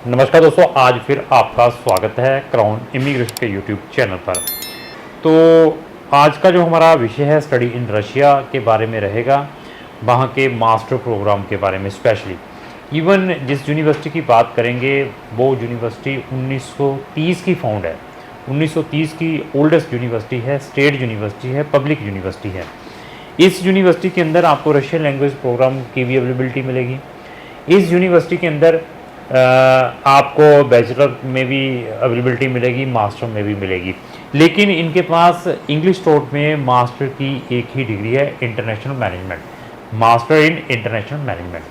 नमस्कार दोस्तों, आज फिर आपका स्वागत है क्राउन इमिग्रेशन के यूट्यूब चैनल पर। तो आज का जो हमारा विषय है स्टडी इन रशिया के बारे में रहेगा, वहाँ के मास्टर प्रोग्राम के बारे में स्पेशली। इवन जिस यूनिवर्सिटी की बात करेंगे वो यूनिवर्सिटी 1930 की फाउंड है, 1930 की ओल्डेस्ट यूनिवर्सिटी है, स्टेट यूनिवर्सिटी है, पब्लिक यूनिवर्सिटी है। इस यूनिवर्सिटी के अंदर आपको रशियन लैंग्वेज प्रोग्राम की भी अवेलेबिलिटी मिलेगी। इस यूनिवर्सिटी के अंदर आपको बैचलर में भी अवेलेबिलिटी मिलेगी, मास्टर में भी मिलेगी। लेकिन इनके पास इंग्लिश स्ट्रीम में मास्टर की एक ही डिग्री है, international management, master in international management.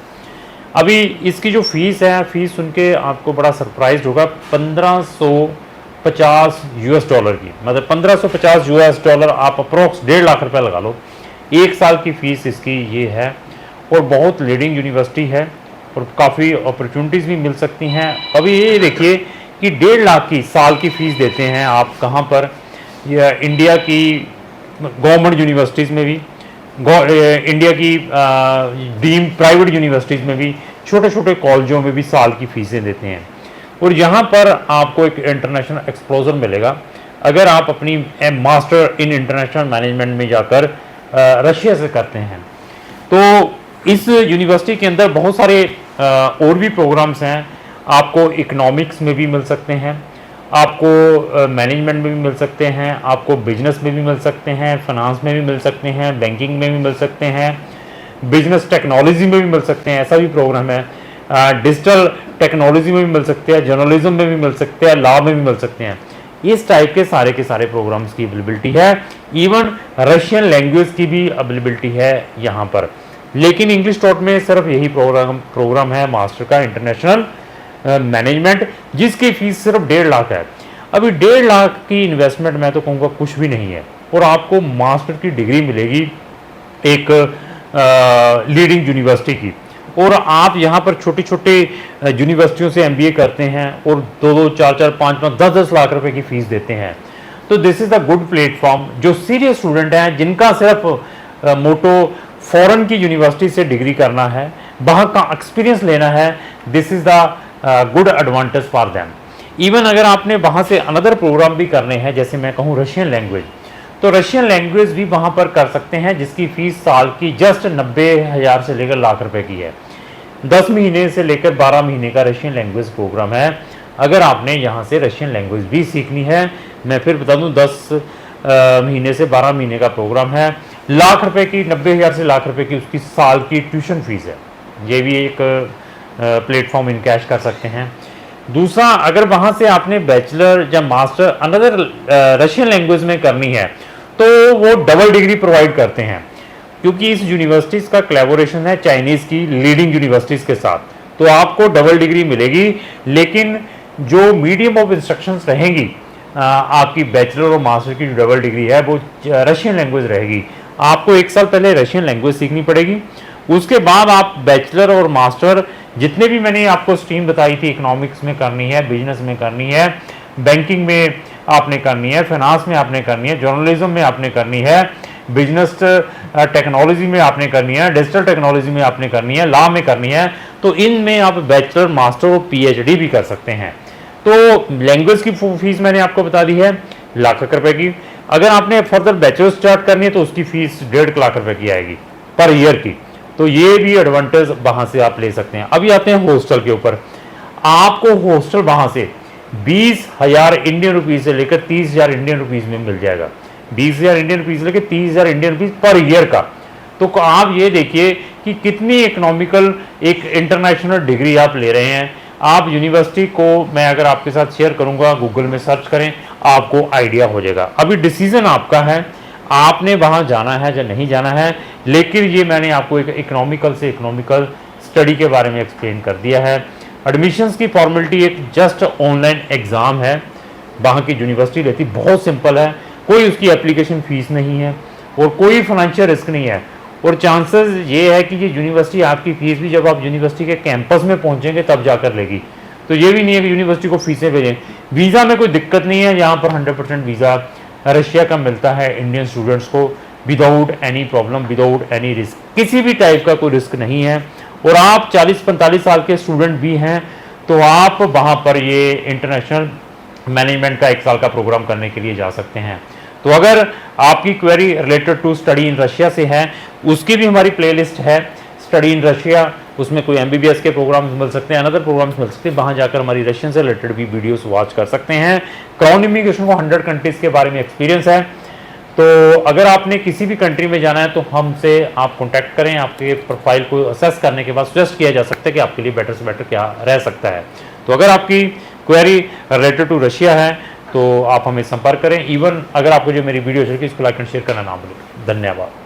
अभी इसकी जो फ़ीस है, फ़ीस सुन के आपको बड़ा सरप्राइज होगा, $1550 की, मतलब $1550 आप अप्रोक्स $1.5 लगा लो। 1 साल की फ़ीस इसकी ये है और बहुत लीडिंग यूनिवर्सिटी है और काफ़ी अपॉर्चुनिटीज़ भी मिल सकती हैं। अभी ये देखिए कि 1.5 लाख की साल की फ़ीस देते हैं आप कहाँ पर, या इंडिया की गवर्नमेंट यूनिवर्सिटीज़ में भी, इंडिया की डीम्ड प्राइवेट यूनिवर्सिटीज़ में भी, छोटे छोटे कॉलेजों में भी साल की फ़ीसें देते हैं। और यहाँ पर आपको एक इंटरनेशनल एक्सपोजर मिलेगा अगर आप अपनी मास्टर इन इंटरनेशनल मैनेजमेंट में जाकर रशिया से करते हैं। तो इस यूनिवर्सिटी के अंदर बहुत सारे और भी प्रोग्राम्स हैं। आपको इकोनॉमिक्स में भी मिल सकते हैं, आपको मैनेजमेंट में भी मिल सकते हैं, आपको बिजनेस में भी मिल सकते हैं, फाइनेंस में भी मिल सकते हैं, बैंकिंग में भी मिल सकते हैं, बिजनेस टेक्नोलॉजी में भी मिल सकते हैं, ऐसा भी प्रोग्राम है। डिजिटल टेक्नोलॉजी में भी मिल सकते हैं, जर्नलिज्म में भी मिल सकते हैं, लॉ में भी मिल सकते हैं। इस टाइप के सारे प्रोग्राम्स की अवेलेबिलिटी है। इवन रशियन लैंग्वेज की भी अवेलेबिलिटी है यहाँ पर। लेकिन इंग्लिश स्ट्रीम में सिर्फ यही प्रोग्राम है मास्टर का इंटरनेशनल मैनेजमेंट, जिसकी फ़ीस सिर्फ 1.5 लाख है। अभी 1.5 लाख की इन्वेस्टमेंट मैं तो कहूँगा कुछ भी नहीं है, और आपको मास्टर की डिग्री मिलेगी एक लीडिंग यूनिवर्सिटी की। और आप यहाँ पर छोटे छोटे यूनिवर्सिटियों से MBA करते हैं और 2-2, 4-4, 5-5, 10-10 लाख रुपए की फ़ीस देते हैं। तो this is the good platform. जो सीरियस स्टूडेंट हैं, जिनका सिर्फ मोटो फॉरेन की यूनिवर्सिटी से डिग्री करना है, वहाँ का एक्सपीरियंस लेना है, this is the good advantage for them. Even अगर आपने वहाँ से अनदर प्रोग्राम भी करने हैं, जैसे मैं कहूँ रशियन लैंग्वेज, तो रशियन लैंग्वेज भी वहाँ पर कर सकते हैं, जिसकी फ़ीस साल की जस्ट 90,000 से लेकर लाख रुपए की है। 10 महीने से लेकर 12 महीने का रशियन लैंग्वेज प्रोग्राम है। अगर आपने यहाँ से रशियन लैंग्वेज भी सीखनी है, मैं फिर बता दूँ, 10 महीने से 12 महीने का प्रोग्राम है। लाख रुपए की, 90,000 से लाख रुपए की उसकी साल की ट्यूशन फीस है। ये भी एक प्लेटफॉर्म इन कैश कर सकते हैं। दूसरा, अगर वहाँ से आपने बैचलर या मास्टर अनदर रशियन लैंग्वेज में करनी है, तो वो डबल डिग्री प्रोवाइड करते हैं, क्योंकि इस यूनिवर्सिटीज़ का कोलैबोरेशन है चाइनीज़ की लीडिंग यूनिवर्सिटीज़ के साथ। तो आपको डबल डिग्री मिलेगी, लेकिन जो मीडियम ऑफ इंस्ट्रक्शंस रहेंगी, आपकी बैचलर और मास्टर की जो डबल डिग्री है वो रशियन लैंग्वेज रहेगी। आपको 1 साल पहले रशियन लैंग्वेज सीखनी पड़ेगी। उसके बाद आप बैचलर और मास्टर जितने भी मैंने आपको स्ट्रीम बताई थी, इकोनॉमिक्स में करनी है, बिजनेस में करनी है, बैंकिंग में आपने करनी है, फाइनेंस में आपने करनी है, जर्नलिज्म में आपने करनी है, बिजनेस टेक्नोलॉजी में आपने करनी है, डिजिटल टेक्नोलॉजी में आपने करनी है, लॉ में करनी है, तो इनमें आप बैचलर, मास्टर और PhD भी कर सकते हैं। तो लैंग्वेज की फीस मैंने आपको बता दी है, लाख रुपए की। अगर आपने फर्दर बैचलर स्टार्ट करनी है तो उसकी फीस 1.5 लाख रुपए की आएगी पर ईयर की। तो ये भी एडवांटेज वहाँ से आप ले सकते हैं। अभी आते हैं हॉस्टल के ऊपर। आपको हॉस्टल वहाँ से 20,000 इंडियन रुपीज़ से लेकर 30,000 इंडियन रुपीज़ में मिल जाएगा। 20,000 इंडियन रुपीज़ से लेकर 30,000 इंडियन रुपीज़ पर ईयर का। तो आप ये देखिए कि कितनी इकोनॉमिकल एक इंटरनेशनल डिग्री आप ले रहे हैं। आप यूनिवर्सिटी को मैं अगर आपके साथ शेयर करूंगा, गूगल में सर्च करें, आपको आइडिया हो जाएगा। अभी डिसीजन आपका है, आपने वहां जाना है या नहीं जाना है। लेकिन ये मैंने आपको एक इकोनॉमिकल से इकोनॉमिकल स्टडी के बारे में एक्सप्लेन कर दिया है। एडमिशन्स की फॉर्मेलिटी एक जस्ट ऑनलाइन एग्ज़ाम है, वहाँ की यूनिवर्सिटी रहती बहुत सिंपल है, कोई उसकी एप्लीकेशन फ़ीस नहीं है और कोई फाइनेंशियल रिस्क नहीं है। और चांसेस ये है कि ये यूनिवर्सिटी आपकी फ़ीस भी जब आप यूनिवर्सिटी के कैंपस में पहुंचेंगे तब जाकर लेगी। तो ये भी नहीं है कि यूनिवर्सिटी को फीसें भेजें। वीज़ा में कोई दिक्कत नहीं है, यहाँ पर 100% वीज़ा रशिया का मिलता है इंडियन स्टूडेंट्स को without any problem, without any risk. किसी भी टाइप का कोई रिस्क नहीं है। और आप 40-45 साल के स्टूडेंट भी हैं तो आप वहाँ पर ये इंटरनेशनल मैनेजमेंट का 1 साल का प्रोग्राम करने के लिए जा सकते हैं। तो अगर आपकी query related to study in Russia से है, उसकी भी हमारी प्लेलिस्ट है स्टडी इन रशिया, उसमें कोई MBBS के प्रोग्राम्स मिल सकते हैं, अनदर प्रोग्राम्स मिल सकते हैं, वहाँ जाकर हमारी रशियन से रिलेटेड भी वीडियोस वॉच कर सकते हैं। क्राउन इमिग्रेशन को 100 कंट्रीज़ के बारे में एक्सपीरियंस है, तो अगर आपने किसी भी कंट्री में जाना है तो हमसे आप कॉन्टैक्ट करें। आपके प्रोफाइल को असेस करने के बाद सजेस्ट किया जा सकता है कि आपके लिए बेटर से बेटर क्या रह सकता है। तो अगर आपकी क्वेरी रिलेटेड टू रशिया है तो आप हमें संपर्क करें। इवन अगर आपको जो मेरी वीडियो अच्छी लगी इसको लाइक एंड शेयर करना ना भूलें। धन्यवाद।